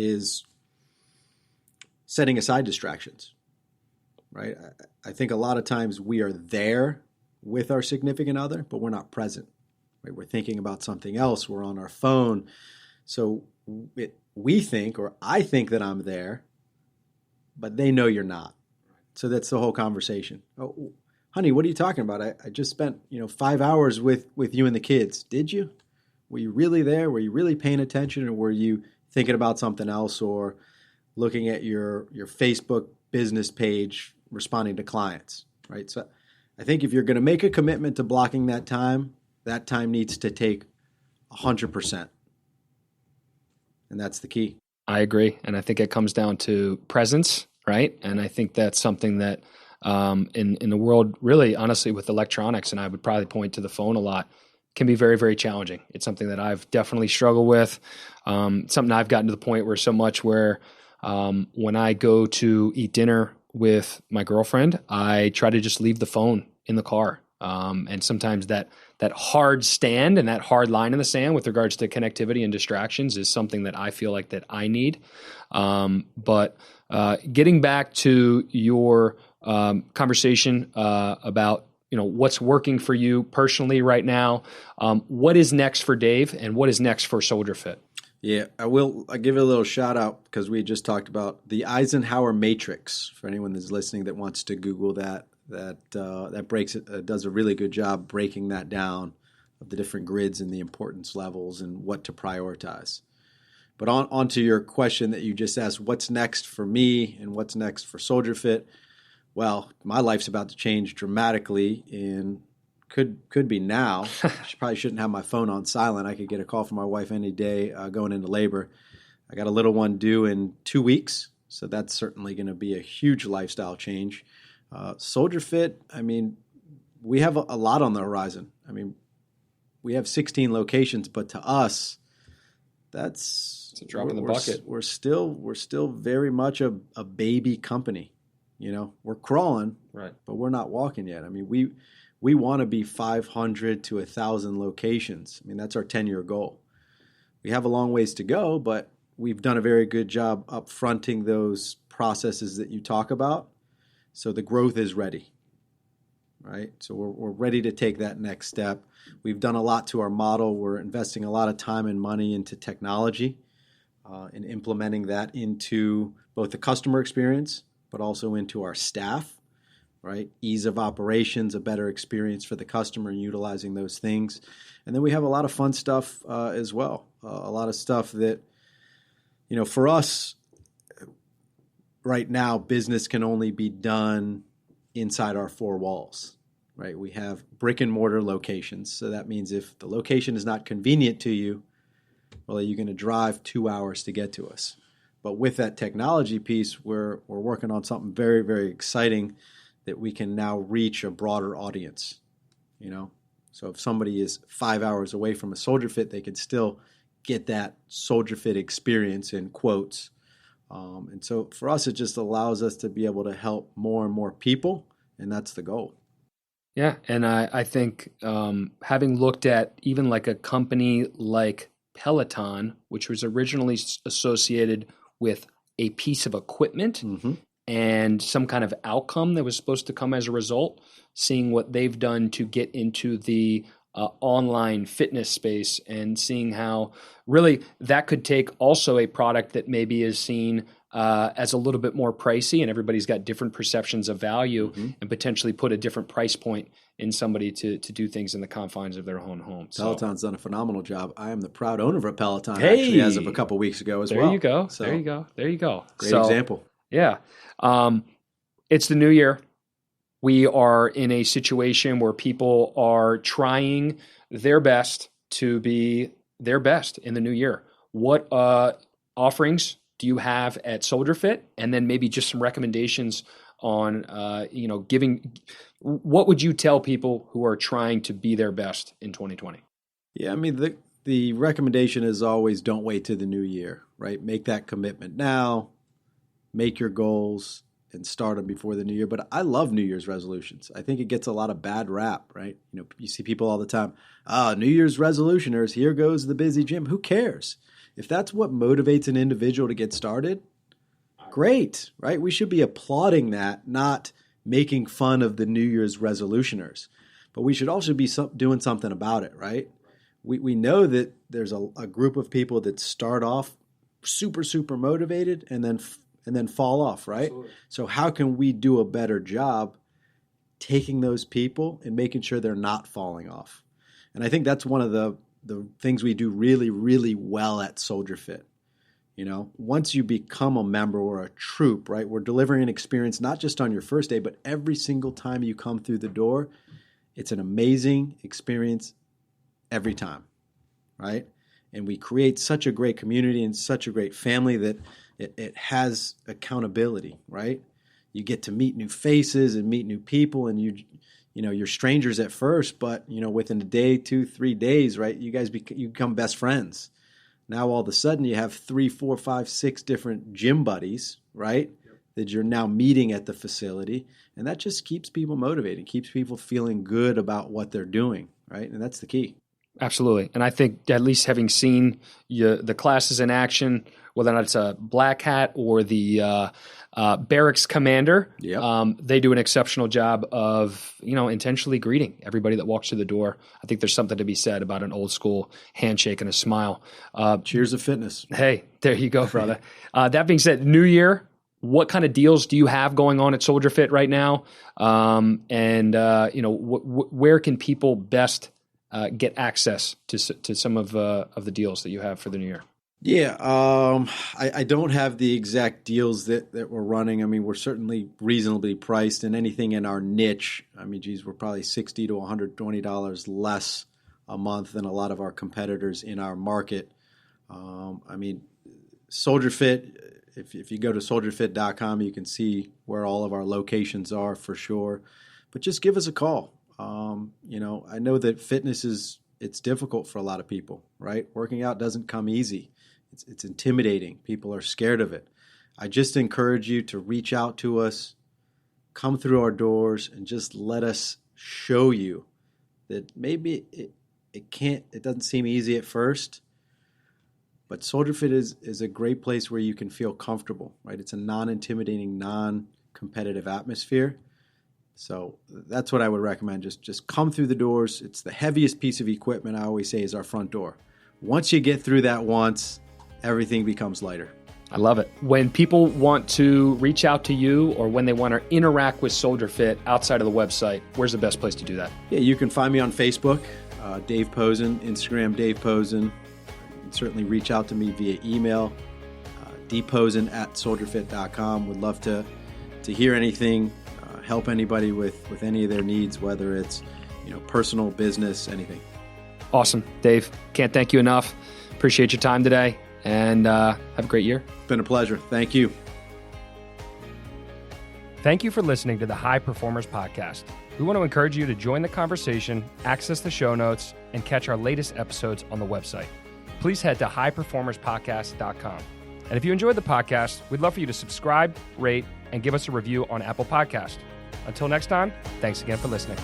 is setting aside distractions, right? I think a lot of times we are there with our significant other, but we're not present, right? We're thinking about something else. We're on our phone. So we think, or I think that I'm there, but they know you're not. So that's the whole conversation. Oh, honey, what are you talking about? I just spent 5 hours with you and the kids. Did you? Were you really there? Were you really paying attention, or were you thinking about something else, or looking at your Facebook business page, responding to clients, right? So I think if you're going to make a commitment to blocking that time needs to take 100%. And that's the key. I agree. And I think it comes down to presence, right? And I think that's something that in the world, really, honestly, with electronics, and I would probably point to the phone a lot, can be very, very challenging. It's something that I've definitely struggled with. Something I've gotten to the point where so much where when I go to eat dinner with my girlfriend, I try to just leave the phone in the car. And sometimes that hard stand and that hard line in the sand with regards to connectivity and distractions is something that I feel like that I need. But getting back to your conversation about what's working for you personally right now, what is next for Dave and what is next for SoldierFit? Yeah, I'll give it a little shout out because we just talked about the Eisenhower Matrix. For anyone that's listening that wants to Google that breaks it, does a really good job breaking that down of the different grids and the importance levels and what to prioritize. But on to your question that you just asked, what's next for me and what's next for SoldierFit? Well, my life's about to change dramatically in could be now. I probably shouldn't have my phone on silent. I could get a call from my wife any day going into labor. I got a little one due in 2 weeks, so that's certainly going to be a huge lifestyle change. SoldierFit, we have a lot on the horizon. We have 16 locations, but to us, it's a drop in the bucket. We're still very much a baby company. We're crawling, right? But we're not walking yet. We want to be 500 to 1,000 locations. That's our 10-year goal. We have a long ways to go, but we've done a very good job up fronting those processes that you talk about. So the growth is ready, right? So we're ready to take that next step. We've done a lot to our model. We're investing a lot of time and money into technology and implementing that into both the customer experience, but also into our staff. Right? Ease of operations, a better experience for the customer, and utilizing those things. And then we have a lot of fun stuff as well. A lot of stuff that, for us right now, business can only be done inside our four walls, right? We have brick and mortar locations. So that means if the location is not convenient to you, well, you're going to drive 2 hours to get to us. But with that technology piece, we're working on something very, very exciting that we can now reach a broader audience, So if somebody is 5 hours away from a SoldierFit, they could still get that SoldierFit experience in quotes. And so for us, it just allows us to be able to help more and more people, and that's the goal. Yeah, and I think having looked at even like a company like Peloton, which was originally associated with a piece of equipment, mm-hmm. and some kind of outcome that was supposed to come as a result, seeing what they've done to get into the online fitness space and seeing how really that could take also a product that maybe is seen as a little bit more pricey, and everybody's got different perceptions of value, mm-hmm. and potentially put a different price point in somebody to do things in the confines of their own home. Peloton's done a phenomenal job. I am the proud owner of a Peloton actually as of a couple weeks ago as well. There you go. So, there you go. Great example. Yeah. It's the new year. We are in a situation where people are trying their best to be their best in the new year. What offerings do you have at SoldierFit? And then maybe just some recommendations on, what would you tell people who are trying to be their best in 2020? Yeah, the recommendation is always don't wait till the new year, right? Make that commitment now. Make your goals and start them before the new year. But I love New Year's resolutions. I think it gets a lot of bad rap, right? You see people all the time, New Year's resolutioners, here goes the busy gym. Who cares? If that's what motivates an individual to get started, great, right? We should be applauding that, not making fun of the New Year's resolutioners. But we should also be doing something about it, right? We know that there's a group of people that start off super, super motivated and then fall off, right? Absolutely. So how can we do a better job taking those people and making sure they're not falling off? And I think that's one of the things we do really, really well at SoldierFit. You know, once you become a member or a troop, right, we're delivering an experience not just on your first day, but every single time you come through the door. It's an amazing experience every time, right? And we create such a great community and such a great family that it has accountability, right? You get to meet new faces and meet new people, and you know, you're strangers at first, but you know, within a day, 2, 3 days, right, you guys you become best friends. Now all of a sudden you have 3, 4, 5, 6 different gym buddies, right? Yep. That you're now meeting at the facility, and that just keeps people motivated, keeps people feeling good about what they're doing, right? And that's the key. Absolutely. And I think at least having seen the classes in action, whether or not it's a black hat or the barracks commander, yep. They do an exceptional job of, you know, intentionally greeting everybody that walks through the door. I think there's something to be said about an old school handshake and a smile. Cheers to fitness. Hey, there you go, brother. That being said, New Year, what kind of deals do you have going on at SoldierFit right now? You know, where can people best get access to some of the deals that you have for the new year? Yeah, I don't have the exact deals that we're running. I mean, we're certainly reasonably priced, and anything in our niche, I mean, geez, we're probably $60 to $120 less a month than a lot of our competitors in our market. I mean, SoldierFit, if you go to soldierfit.com, you can see where all of our locations are for sure. But just give us a call. You know, I know that fitness it's difficult for a lot of people, right? Working out doesn't come easy. It's intimidating. People are scared of it. I just encourage you to reach out to us, come through our doors, and just let us show you that maybe it doesn't seem easy at first, but SoldierFit is a great place where you can feel comfortable, right? It's a non-intimidating, non-competitive atmosphere. So that's what I would recommend. Just come through the doors. It's the heaviest piece of equipment, I always say, is our front door. Once you get through that once, everything becomes lighter. I love it. When people want to reach out to you or when they want to interact with SoldierFit outside of the website, where's the best place to do that? Yeah, you can find me on Facebook, Dave Posin, Instagram, Dave Posin. You can certainly reach out to me via email, dposin@soldierfit.com. Would love to hear anything, help anybody with any of their needs, whether it's, you know, personal, business, anything. Awesome. Dave, can't thank you enough. Appreciate your time today, and have a great year. It's been a pleasure. Thank you. Thank you for listening to the High Performers Podcast. We want to encourage you to join the conversation, access the show notes, and catch our latest episodes on the website. Please head to highperformerspodcast.com. And if you enjoyed the podcast, we'd love for you to subscribe, rate, and give us a review on Apple Podcasts. Until next time, thanks again for listening.